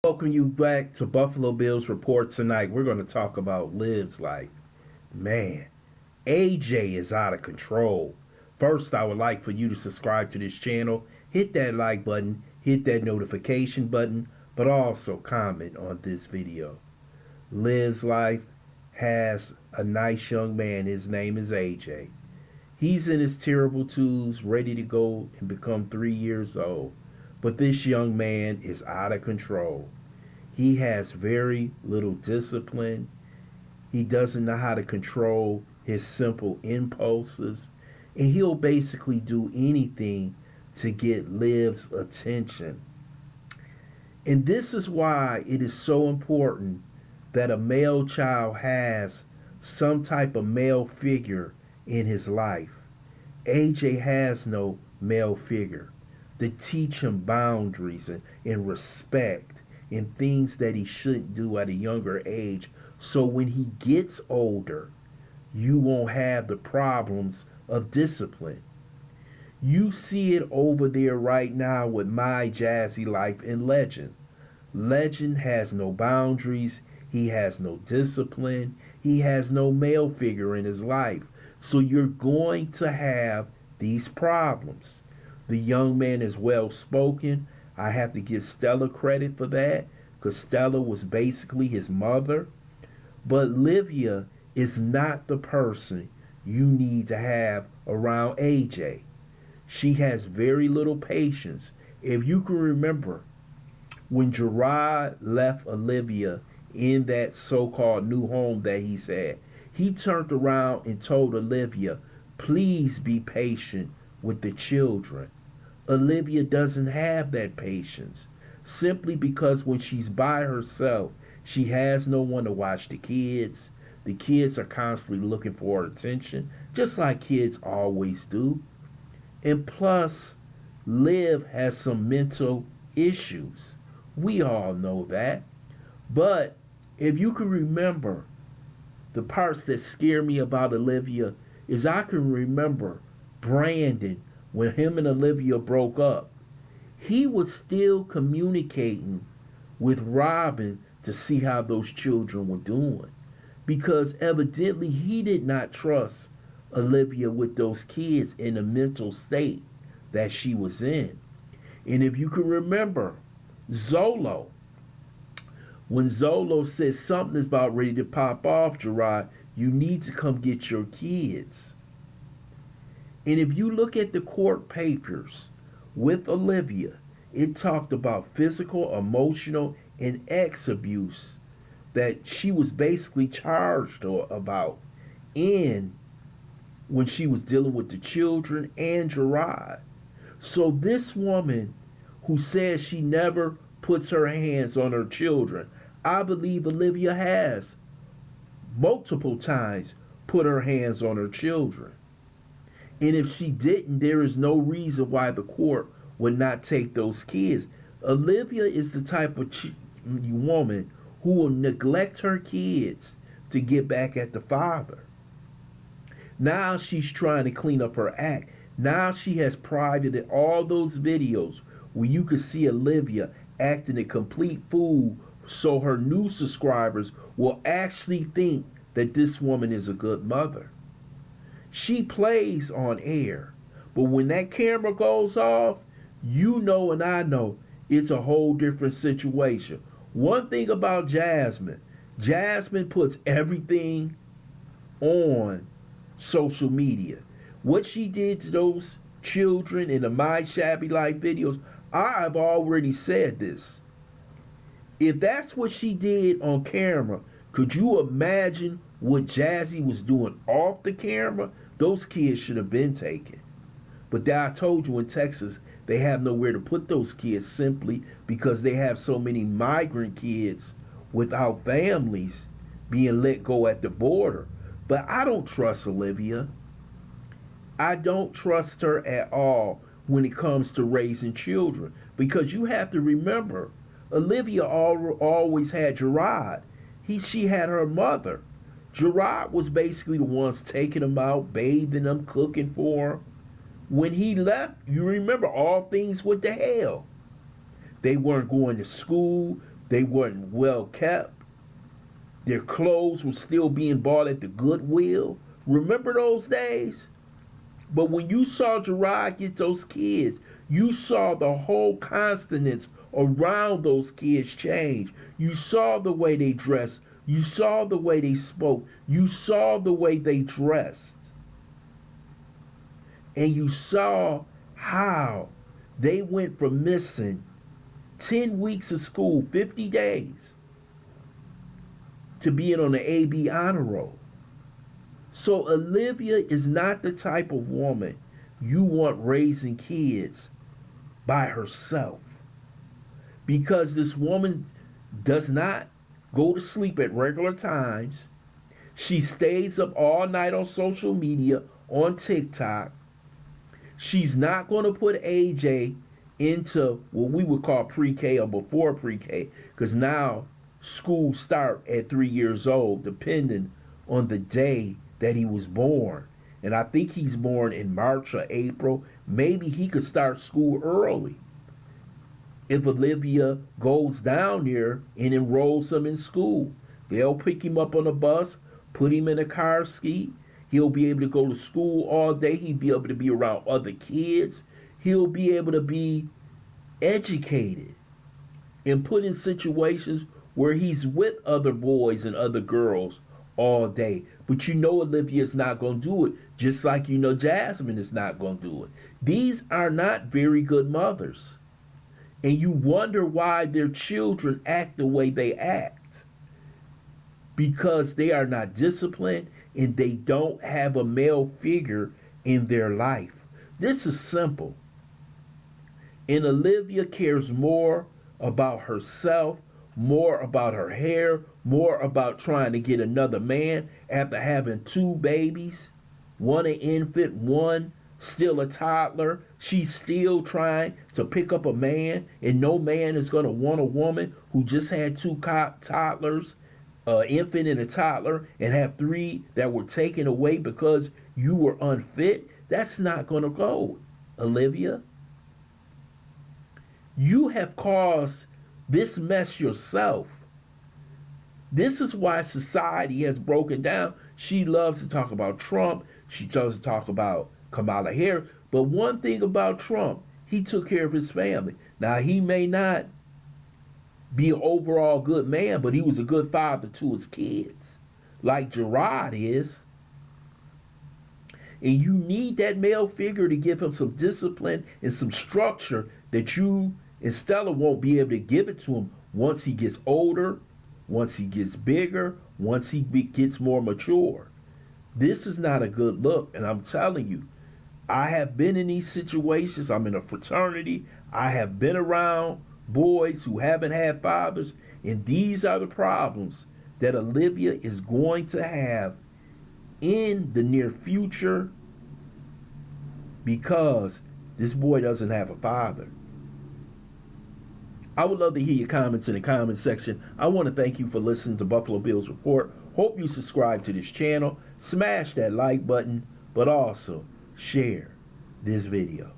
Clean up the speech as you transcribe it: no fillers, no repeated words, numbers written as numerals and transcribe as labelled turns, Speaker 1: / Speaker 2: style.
Speaker 1: Welcome you back to Buffalo Bills Report tonight. We're going to talk about Liv's life. Man, AJ is out of control. First, I would like for you to subscribe to this channel, hit that like button, hit that notification button, but also comment on this video. Liv's life has a nice young man. His name is AJ. He's in his terrible twos, ready to go and become 3 years old. But this young man is out of control. He has very little discipline. He doesn't know how to control his simple impulses. And he'll basically do anything to get Liv's attention. And this is why it is so important that a male child has some type of male figure in his life. AJ has no male figure to teach him boundaries and respect and things that he shouldn't do at a younger age. So when he gets older, you won't have the problems of discipline. You see it over there right now with My Jazzy Life and Legend. Legend has no boundaries. He has no discipline. He has no male figure in his life. So you're going to have these problems. The young man is well spoken. I have to give Stella credit for that because Stella was basically his mother. But Livia is not the person you need to have around AJ. She has very little patience. If you can remember, when Gerard left Olivia in that so-called new home that he's had, he turned around and told Olivia, please be patient with the children. Olivia doesn't have that patience simply because when she's by herself, she has no one to watch the kids. The kids are constantly looking for her attention, just like kids always do. And plus, Liv has some mental issues. We all know that. But if you can remember, the parts that scare me about Olivia is I can remember Brandon, when him and Olivia broke up, he was still communicating with Robin to see how those children were doing. Because evidently he did not trust Olivia with those kids in the mental state that she was in. And if you can remember, Zolo, when Zolo said something is about ready to pop off, Gerard, you need to come get your kids. And if you look at the court papers with Olivia, it talked about physical, emotional, and ex abuse that she was basically charged about in when she was dealing with the children and Gerard. So this woman who says she never puts her hands on her children, I believe Olivia has multiple times put her hands on her children. And if she didn't, there is no reason why the court would not take those kids. Olivia is the type of woman who will neglect her kids to get back at the father. Now she's trying to clean up her act. Now she has privated all those videos where you could see Olivia acting a complete fool so her new subscribers will actually think that this woman is a good mother. She plays on air, but when that camera goes off, you know and I know it's a whole different situation. One thing about Jasmine puts everything on social media. What she did to those children in the My Shabby Life videos, I've already said this. If that's what she did on camera, could you imagine what Jazzy was doing off the camera? Those kids should have been taken. But I told you in Texas, they have nowhere to put those kids simply because they have so many migrant kids without families being let go at the border. But I don't trust Olivia. I don't trust her at all when it comes to raising children. Because you have to remember, Olivia always had Gerard. She had her mother. Gerard was basically the ones taking him out, bathing him, cooking for him. When he left, you remember all things went to hell. They weren't going to school. They weren't well kept. Their clothes were still being bought at the Goodwill. Remember those days? But when you saw Gerard get those kids, you saw the whole consonants around those kids change. You saw the way they dressed. You saw the way they spoke. You saw the way they dressed. And you saw how they went from missing 10 weeks of school, 50 days, to being on the AB honor roll. So Olivia is not the type of woman you want raising kids by herself. Because this woman does not go to sleep at regular times. She stays up all night on social media, on TikTok. She's not going to put AJ into what we would call pre-K or before pre-K, because now schools start at 3 years old, depending on the day that he was born. And I think he's born in March or April. Maybe he could start school early if Olivia goes down there and enrolls him in school. They'll pick him up on a bus, put him in a car seat. He'll be able to go to school all day. He'll be able to be around other kids. He'll be able to be educated and put in situations where he's with other boys and other girls all day. But you know Olivia's not going to do it, just like you know Jasmine is not going to do it. These are not very good mothers. And you wonder why their children act the way they act. Because they are not disciplined and they don't have a male figure in their life. This is simple. And Olivia cares more about herself, more about her hair, more about trying to get another man after having 2 babies, one an infant, one still a toddler. She's still trying to pick up a man, and no man is going to want a woman who just had 2 toddlers, an infant and a toddler, and have 3 that were taken away because you were unfit. That's not going to go, Olivia. You have caused this mess yourself. This is why society has broken down. She loves to talk about Trump. She loves to talk about Kamala Harris. But one thing about Trump, he took care of his family. Now, he may not be an overall good man, but he was a good father to his kids, like Gerard is. And you need that male figure to give him some discipline and some structure that you and Stella won't be able to give it to him once he gets older, once he gets bigger, once he gets more mature. This is not a good look, and I'm telling you, I have been in these situations. I'm in a fraternity. I have been around boys who haven't had fathers, and these are the problems that Olivia is going to have in the near future because this boy doesn't have a father. I would love to hear your comments in the comment section. I want to thank you for listening to Buffalo Bills Report. Hope you subscribe to this channel. Smash that like button, but also share this video.